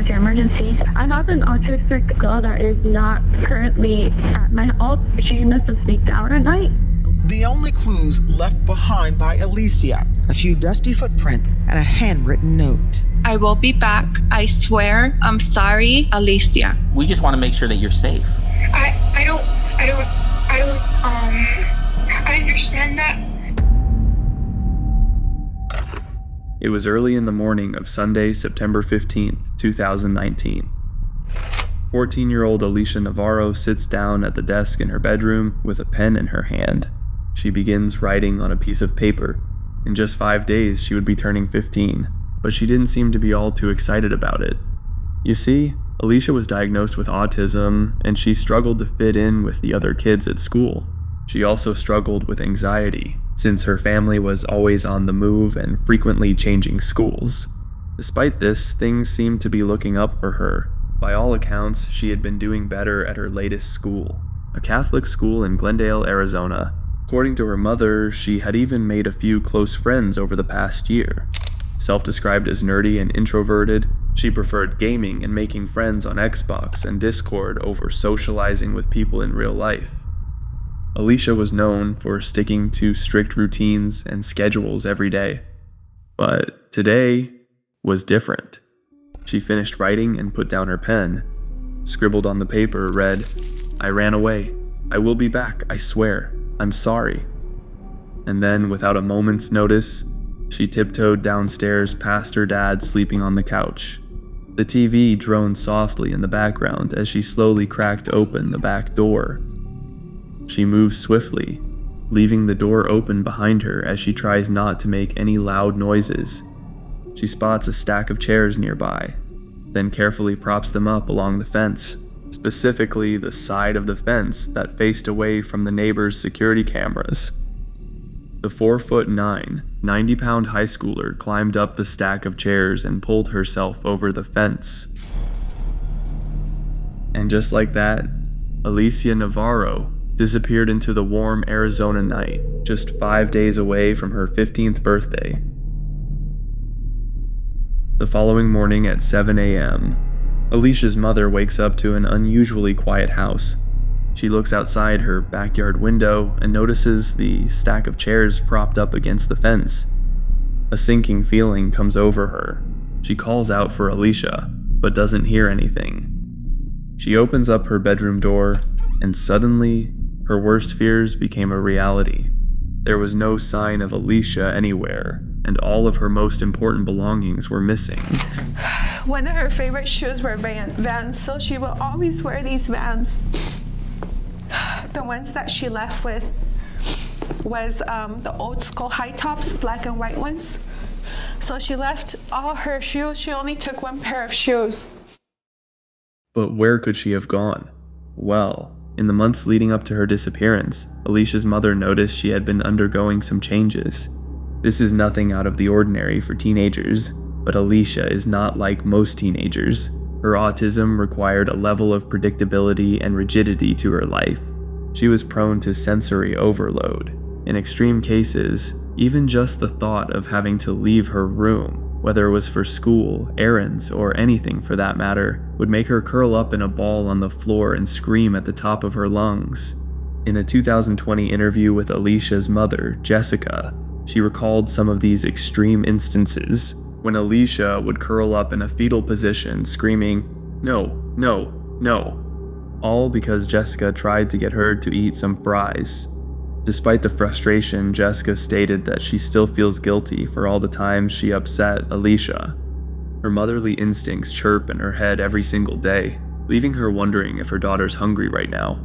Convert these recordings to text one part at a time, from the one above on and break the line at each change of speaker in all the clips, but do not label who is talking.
to emergency. I have an autistic girl that is not currently at my house. She must have sneaked out at night.
The only clues left behind by Alicia: a few dusty footprints and a handwritten note.
I will be back. I swear. I'm sorry, Alicia.
We just want to make sure that you're safe.
I understand that.
It was early in the morning of Sunday, September 15th, 2019. 14-year-old Alicia Navarro sits down at the desk in her bedroom with a pen in her hand. She begins writing on a piece of paper. In just 5 days, she would be turning 15, but she didn't seem to be all too excited about it. You see, Alicia was diagnosed with autism, and she struggled to fit in with the other kids at school. She also struggled with anxiety, since her family was always on the move and frequently changing schools. Despite this, things seemed to be looking up for her. By all accounts, she had been doing better at her latest school, a Catholic school in Glendale, Arizona. According to her mother, she had even made a few close friends over the past year. Self-described as nerdy and introverted, she preferred gaming and making friends on Xbox and Discord over socializing with people in real life. Alicia was known for sticking to strict routines and schedules every day. But today was different. She finished writing and put down her pen. Scribbled on the paper read, "I ran away. I will be back, I swear. I'm sorry." And then, without a moment's notice, she tiptoed downstairs past her dad sleeping on the couch. The TV droned softly in the background as she slowly cracked open the back door. She moves swiftly, leaving the door open behind her as she tries not to make any loud noises. She spots a stack of chairs nearby, then carefully props them up along the fence, specifically the side of the fence that faced away from the neighbor's security cameras. The 4'9", 90-pound high schooler climbed up the stack of chairs and pulled herself over the fence. And just like that, Alicia Navarro disappeared into the warm Arizona night, just 5 days away from her 15th birthday. The following morning at 7 a.m., Alicia's mother wakes up to an unusually quiet house. She looks outside her backyard window and notices the stack of chairs propped up against the fence. A sinking feeling comes over her. She calls out for Alicia, but doesn't hear anything. She opens up her bedroom door, and suddenly, her worst fears became a reality. There was no sign of Alicia anywhere, and all of her most important belongings were missing.
One of her favorite shoes were Vans, so she will always wear these Vans. The ones that she left with was the old school high tops, black and white ones. So she left all her shoes. She only took one pair of shoes.
But where could she have gone? Well, in the months leading up to her disappearance, Alicia's mother noticed she had been undergoing some changes. This is nothing out of the ordinary for teenagers, but Alicia is not like most teenagers. Her autism required a level of predictability and rigidity to her life. She was prone to sensory overload. In extreme cases, even just the thought of having to leave her room, whether it was for school, errands, or anything for that matter, would make her curl up in a ball on the floor and scream at the top of her lungs. In a 2020 interview with Alicia's mother, Jessica, she recalled some of these extreme instances, when Alicia would curl up in a fetal position screaming, "No, no, no," all because Jessica tried to get her to eat some fries. Despite the frustration, Jessica stated that she still feels guilty for all the times she upset Alicia. Her motherly instincts chirp in her head every single day, leaving her wondering if her daughter's hungry right now.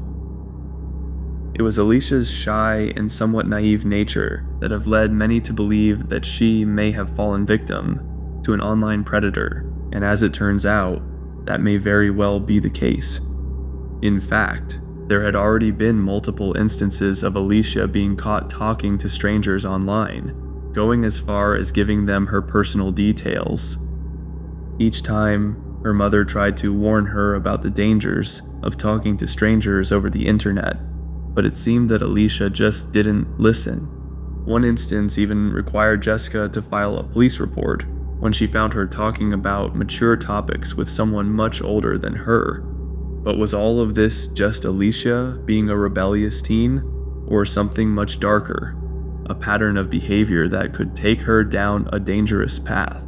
It was Alicia's shy and somewhat naive nature that have led many to believe that she may have fallen victim to an online predator, and as it turns out, that may very well be the case. In fact, there had already been multiple instances of Alicia being caught talking to strangers online, going as far as giving them her personal details. Each time, her mother tried to warn her about the dangers of talking to strangers over the internet, but it seemed that Alicia just didn't listen. One instance even required Jessica to file a police report, when she found her talking about mature topics with someone much older than her. But was all of this just Alicia being a rebellious teen, or something much darker, a pattern of behavior that could take her down a dangerous path?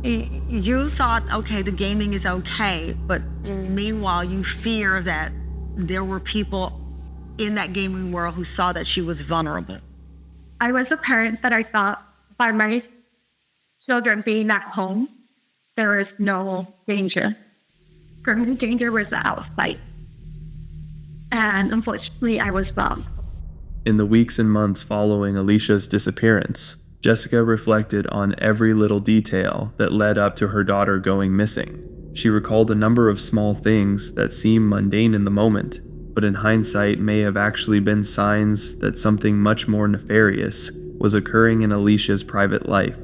You thought, okay, the gaming is okay, but meanwhile you fear that there were people in that gaming world who saw that she was vulnerable.
I was a parent that I thought by my children being at home, there is no danger. For me, danger was outside. And unfortunately, I was wrong.
In the weeks and months following Alicia's disappearance, Jessica reflected on every little detail that led up to her daughter going missing. She recalled a number of small things that seem mundane in the moment, but in hindsight may have actually been signs that something much more nefarious was occurring in Alicia's private life.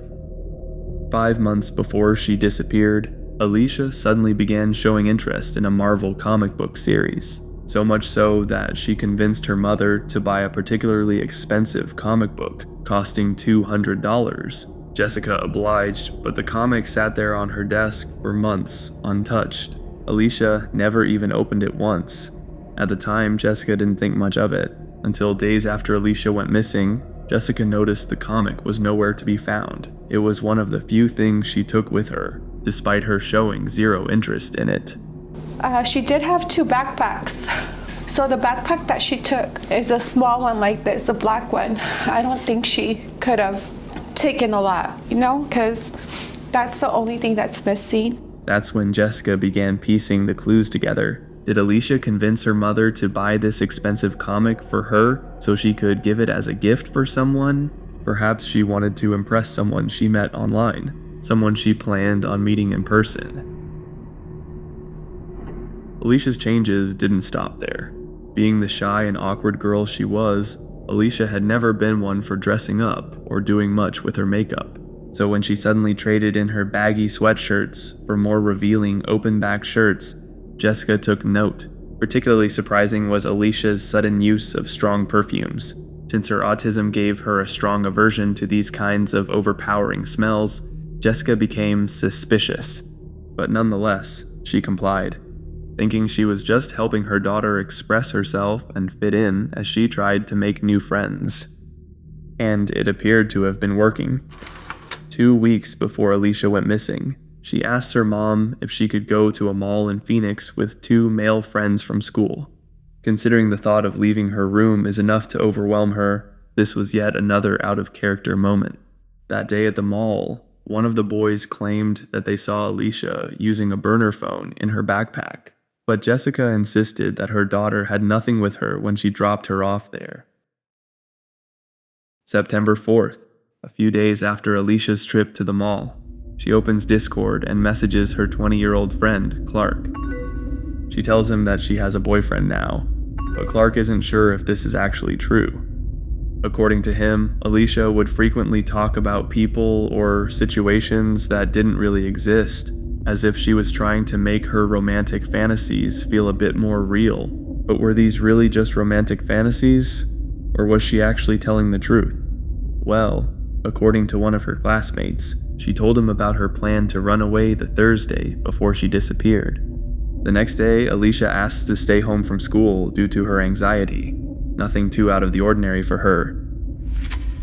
5 months before she disappeared, Alicia suddenly began showing interest in a Marvel comic book series, so much so that she convinced her mother to buy a particularly expensive comic book, costing $200. Jessica obliged, but the comic sat there on her desk for months, untouched. Alicia never even opened it once. At the time, Jessica didn't think much of it, until days after Alicia went missing, Jessica noticed the comic was nowhere to be found. It was one of the few things she took with her, despite her showing zero interest in it.
She did have 2 backpacks. So the backpack that she took is a small one like this, a black one. I don't think she could have taken a lot, because that's the only thing that's missing.
That's when Jessica began piecing the clues together. Did Alicia convince her mother to buy this expensive comic for her so she could give it as a gift for someone? Perhaps she wanted to impress someone she met online, someone she planned on meeting in person. Alicia's changes didn't stop there. Being the shy and awkward girl she was, Alicia had never been one for dressing up or doing much with her makeup. So when she suddenly traded in her baggy sweatshirts for more revealing open-back shirts, Jessica took note. Particularly surprising was Alicia's sudden use of strong perfumes. Since her autism gave her a strong aversion to these kinds of overpowering smells, Jessica became suspicious. But nonetheless, she complied, thinking she was just helping her daughter express herself and fit in as she tried to make new friends. And it appeared to have been working. 2 weeks before Alicia went missing, she asked her mom if she could go to a mall in Phoenix with 2 male friends from school. Considering the thought of leaving her room is enough to overwhelm her, this was yet another out-of-character moment. That day at the mall, one of the boys claimed that they saw Alicia using a burner phone in her backpack, but Jessica insisted that her daughter had nothing with her when she dropped her off there. September 4th, a few days after Alicia's trip to the mall, she opens Discord and messages her 20-year-old friend, Clark. She tells him that she has a boyfriend now, but Clark isn't sure if this is actually true. According to him, Alicia would frequently talk about people or situations that didn't really exist, as if she was trying to make her romantic fantasies feel a bit more real. But were these really just romantic fantasies? Or was she actually telling the truth? Well, according to one of her classmates, she told him about her plan to run away the Thursday before she disappeared. The next day, Alicia asks to stay home from school due to her anxiety. Nothing too out of the ordinary for her.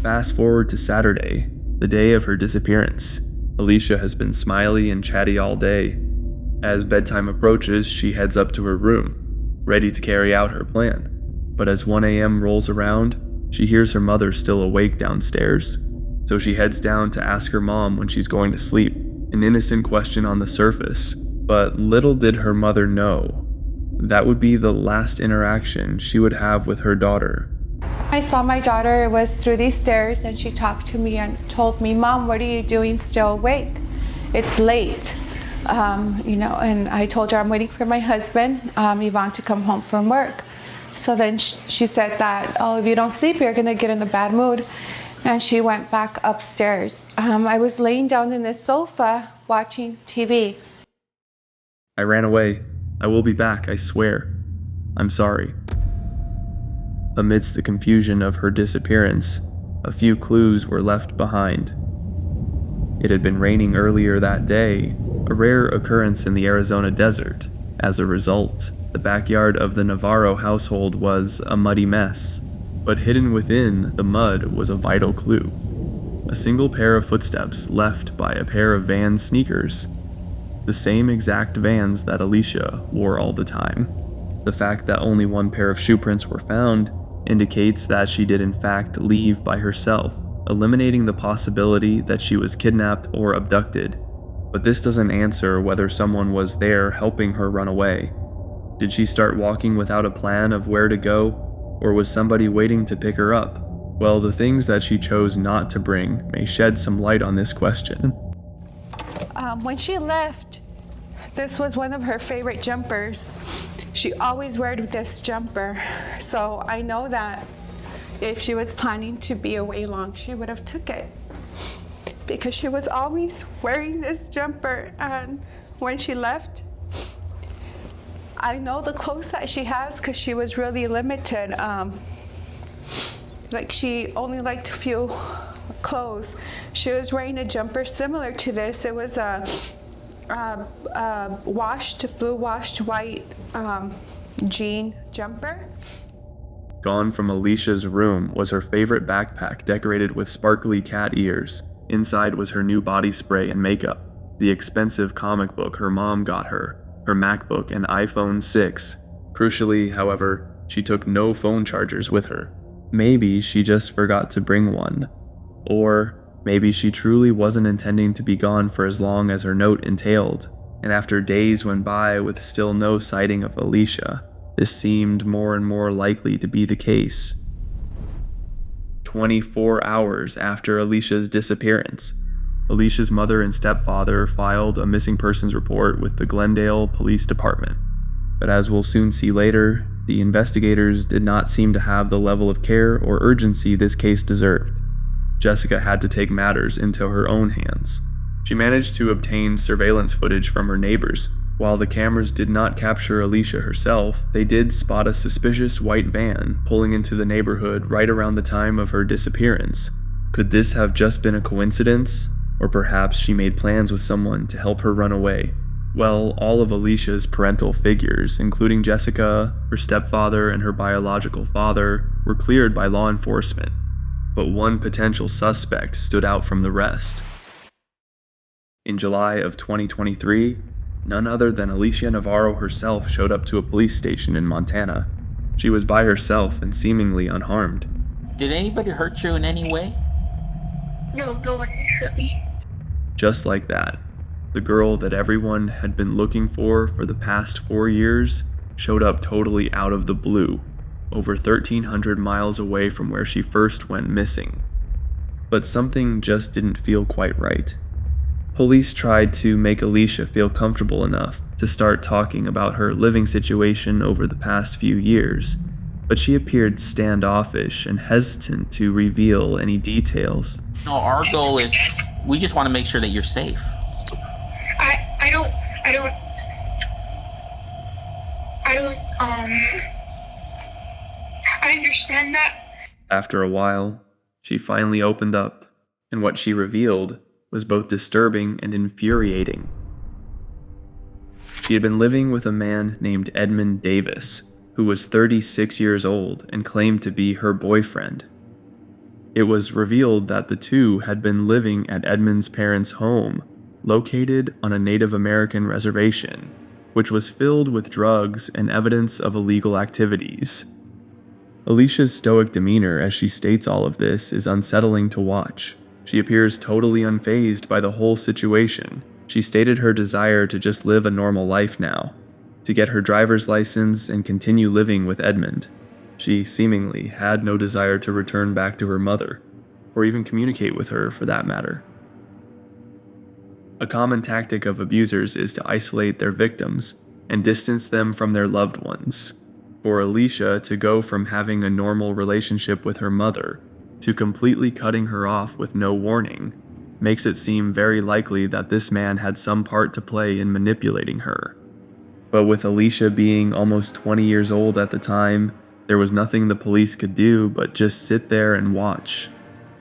Fast forward to Saturday, the day of her disappearance. Alicia has been smiley and chatty all day. As bedtime approaches, she heads up to her room, ready to carry out her plan. But as 1 a.m. rolls around, she hears her mother still awake downstairs. So she heads down to ask her mom when she's going to sleep. An innocent question on the surface, but little did her mother know that would be the last interaction she would have with her daughter.
I saw my daughter was through these stairs and she talked to me and told me, "Mom, what are you doing still awake? It's late." And I told her I'm waiting for my husband, Yvonne, to come home from work. So then she said that, "Oh, if you don't sleep, you're gonna get in a bad mood." And she went back upstairs. I was laying down in the sofa watching TV.
"I ran away. I will be back, I swear. I'm sorry." Amidst the confusion of her disappearance, a few clues were left behind. It had been raining earlier that day, a rare occurrence in the Arizona desert. As a result, the backyard of the Navarro household was a muddy mess, but hidden within the mud was a vital clue. A single pair of footsteps left by a pair of Vans sneakers. The same exact Vans that Alicia wore all the time. The fact that only one pair of shoe prints were found indicates that she did in fact leave by herself, eliminating the possibility that she was kidnapped or abducted. But this doesn't answer whether someone was there helping her run away. Did she start walking without a plan of where to go, or was somebody waiting to pick her up? Well, the things that she chose not to bring may shed some light on this question.
When she left, this was one of her favorite jumpers. She always wore this jumper, so I know that if she was planning to be away long, she would have took it, because she was always wearing this jumper. And when she left, I know the clothes that she has because she was really limited. Like, she only liked a few clothes. She was wearing a jumper similar to this. It was a blue washed white jean jumper.
Gone from Alicia's room was her favorite backpack decorated with sparkly cat ears. Inside was her new body spray and makeup, the expensive comic book her mom got her MacBook and iPhone 6. Crucially, however, she took no phone chargers with her. Maybe she just forgot to bring one. Or maybe she truly wasn't intending to be gone for as long as her note entailed, and after days went by with still no sighting of Alicia, this seemed more and more likely to be the case. 24 hours after Alicia's disappearance, Alicia's mother and stepfather filed a missing persons report with the Glendale Police Department. But as we'll soon see later, the investigators did not seem to have the level of care or urgency this case deserved. Jessica had to take matters into her own hands. She managed to obtain surveillance footage from her neighbors. While the cameras did not capture Alicia herself, they did spot a suspicious white van pulling into the neighborhood right around the time of her disappearance. Could this have just been a coincidence? Or perhaps she made plans with someone to help her run away? Well, all of Alicia's parental figures, including Jessica, her stepfather, and her biological father, were cleared by law enforcement. But one potential suspect stood out from the rest. In July of 2023, none other than Alicia Navarro herself showed up to a police station in Montana. She was by herself and seemingly unharmed.
Did anybody hurt you in any way?
No one hurt me.
Just like that, the girl that everyone had been looking for the past 4 years showed up totally out of the blue, over 1,300 miles away from where she first went missing. But something just didn't feel quite right. Police tried to make Alicia feel comfortable enough to start talking about her living situation over the past few years, but she appeared standoffish and hesitant to reveal any details.
No, our goal is, we just want to make sure that you're safe.
I understand that.
After a while, she finally opened up, and what she revealed was both disturbing and infuriating. She had been living with a man named Edmund Davis, who was 36 years old and claimed to be her boyfriend. It was revealed that the two had been living at Edmund's parents' home, located on a Native American reservation, which was filled with drugs and evidence of illegal activities. Alicia's stoic demeanor as she states all of this is unsettling to watch. She appears totally unfazed by the whole situation. She stated her desire to just live a normal life now, to get her driver's license and continue living with Edmund. She seemingly had no desire to return back to her mother, or even communicate with her for that matter. A common tactic of abusers is to isolate their victims and distance them from their loved ones. For Alicia to go from having a normal relationship with her mother to completely cutting her off with no warning makes it seem very likely that this man had some part to play in manipulating her. But with Alicia being almost 20 years old at the time, there was nothing the police could do but just sit there and watch.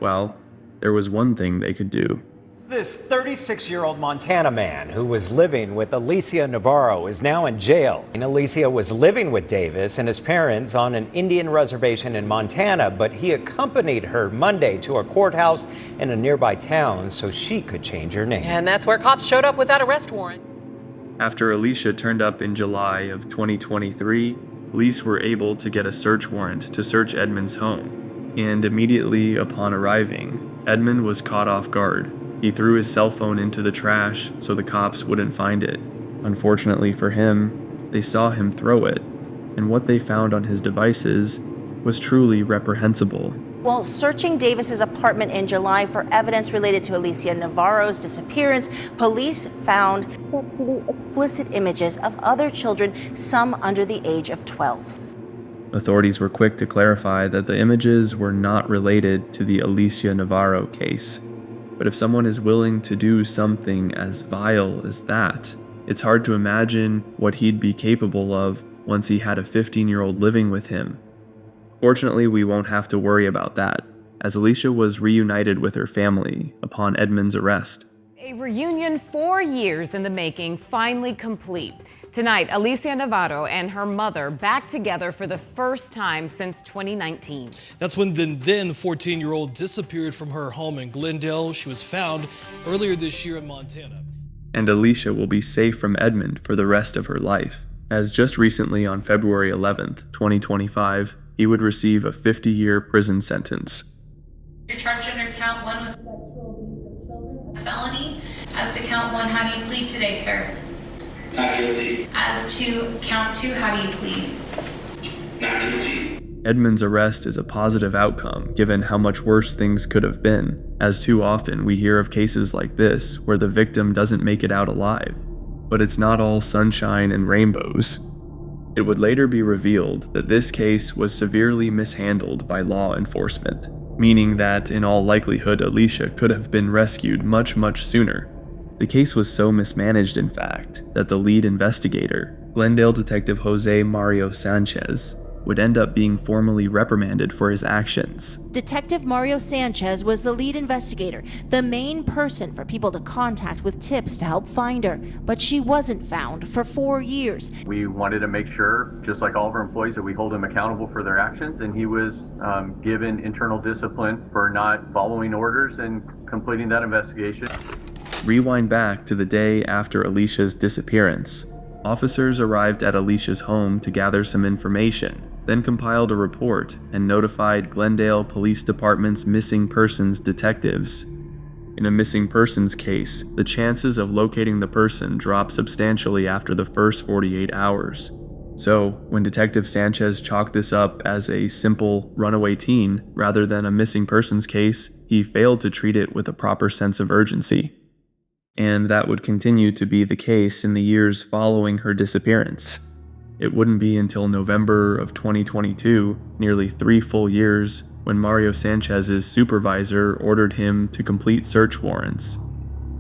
Well, there was one thing they could do.
This 36-year-old Montana man who was living with Alicia Navarro is now in jail. And Alicia was living with Davis and his parents on an Indian reservation in Montana, but he accompanied her Monday to a courthouse in a nearby town so she could change her name.
And that's where cops showed up without arrest warrant.
After Alicia turned up in July of 2023, police were able to get a search warrant to search Edmund's home. And immediately upon arriving, Edmund was caught off guard. He threw his cell phone into the trash so the cops wouldn't find it. Unfortunately for him, they saw him throw it, and what they found on his devices was truly reprehensible.
While searching Davis's apartment in July for evidence related to Alicia Navarro's disappearance, police found sexually explicit images of other children, some under the age of 12.
Authorities were quick to clarify that the images were not related to the Alicia Navarro case. But if someone is willing to do something as vile as that, it's hard to imagine what he'd be capable of once he had a 15-year-old living with him. Fortunately, we won't have to worry about that, as Alicia was reunited with her family upon Edmund's arrest.
A reunion 4 years in the making, finally complete. Tonight, Alicia Navarro and her mother back together for the first time since 2019.
That's when the then 14-year-old disappeared from her home in Glendale. She was found earlier this year in Montana.
And Alicia will be safe from Edmund for the rest of her life, as just recently on February 11th, 2025, he would receive a 50-year prison sentence.
You're charged under count 1 with sexual abuse of children, a felony. As to count 1, how do you plead today, sir?
Not guilty.
As to count 2, how do you plead?
Not guilty.
Edmund's arrest is a positive outcome given how much worse things could have been, as too often we hear of cases like this where the victim doesn't make it out alive. But it's not all sunshine and rainbows. It would later be revealed that this case was severely mishandled by law enforcement, meaning that in all likelihood Alicia could have been rescued much sooner. The case was so mismanaged, in fact, that the lead investigator, Glendale Detective Jose Mario Sanchez, would end up being formally reprimanded for his actions.
Detective Mario Sanchez was the lead investigator, the main person for people to contact with tips to help find her, but she wasn't found for 4 years.
We wanted to make sure, just like all of our employees, that we hold them accountable for their actions, and he was given internal discipline for not following orders and completing that investigation.
Rewind back to the day after Alicia's disappearance. Officers arrived at Alicia's home to gather some information, then compiled a report and notified Glendale Police Department's missing persons detectives. In a missing persons case, the chances of locating the person drop substantially after the first 48 hours. So, when Detective Sanchez chalked this up as a simple runaway teen rather than a missing persons case, he failed to treat it with a proper sense of urgency. And that would continue to be the case in the years following her disappearance. It wouldn't be until November of 2022, nearly 3 full years, when Mario Sanchez's supervisor ordered him to complete search warrants.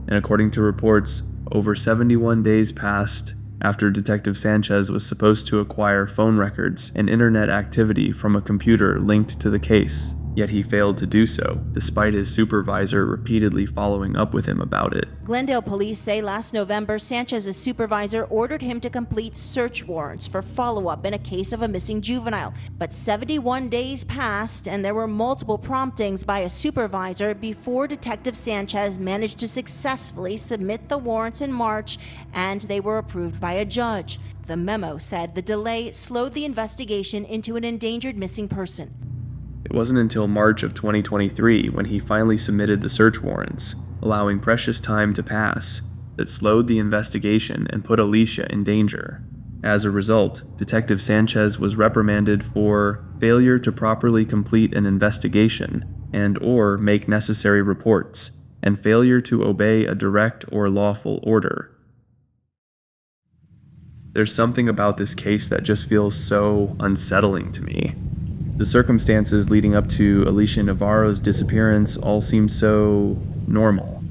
And according to reports, over 71 days passed after Detective Sanchez was supposed to acquire phone records and internet activity from a computer linked to the case. Yet he failed to do so, despite his supervisor repeatedly following up with him about it.
Glendale police say last November, Sanchez's supervisor ordered him to complete search warrants for follow-up in a case of a missing juvenile. But 71 days passed, and there were multiple promptings by a supervisor before Detective Sanchez managed to successfully submit the warrants in March, and they were approved by a judge. The memo said the delay slowed the investigation into an endangered missing person.
It wasn't until March of 2023 when he finally submitted the search warrants, allowing precious time to pass, that slowed the investigation and put Alicia in danger. As a result, Detective Sanchez was reprimanded for failure to properly complete an investigation and/or make necessary reports, and failure to obey a direct or lawful order. There's something about this case that just feels so unsettling to me. The circumstances leading up to Alicia Navarro's disappearance all seemed so normal.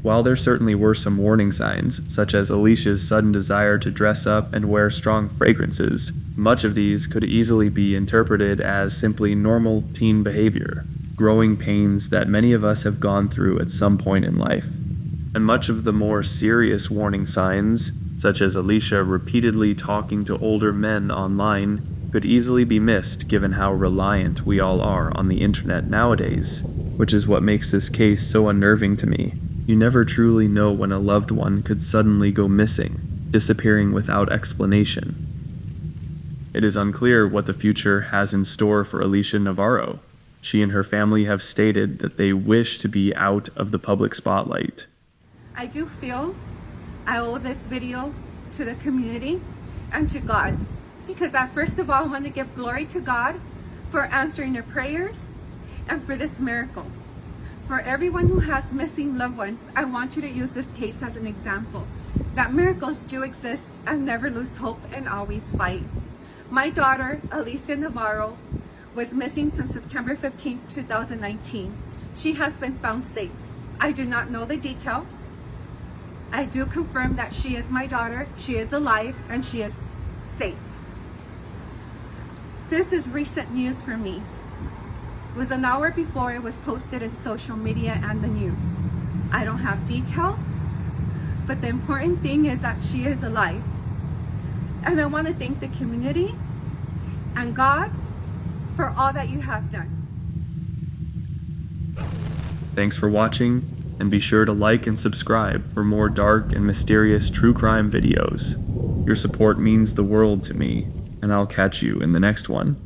While there certainly were some warning signs, such as Alicia's sudden desire to dress up and wear strong fragrances, much of these could easily be interpreted as simply normal teen behavior. growing pains that many of us have gone through at some point in life. And much of the more serious warning signs, such as Alicia repeatedly talking to older men online, could easily be missed given how reliant we all are on the internet nowadays, which is what makes this case so unnerving to me. You never truly know when a loved one could suddenly go missing, disappearing without explanation. It is unclear what the future has in store for Alicia Navarro. She and her family have stated that they wish to be out of the public spotlight.
I do feel I owe this video to the community and to God, because I first of all want to give glory to God for answering their prayers and for this miracle. For everyone who has missing loved ones, I want you to use this case as an example that miracles do exist, and never lose hope and always fight. My daughter, Alicia Navarro, was missing since September 15, 2019. She has been found safe. I do not know the details. I do confirm that she is my daughter, she is alive, and she is safe. This is recent news for me. It was an hour before it was posted in social media and the news. I don't have details, but the important thing is that she is alive. And I want to thank the community and God for all that you have done.
Thanks for watching, and be sure to like and subscribe for more dark and mysterious true crime videos. Your support means the world to me, and I'll catch you in the next one.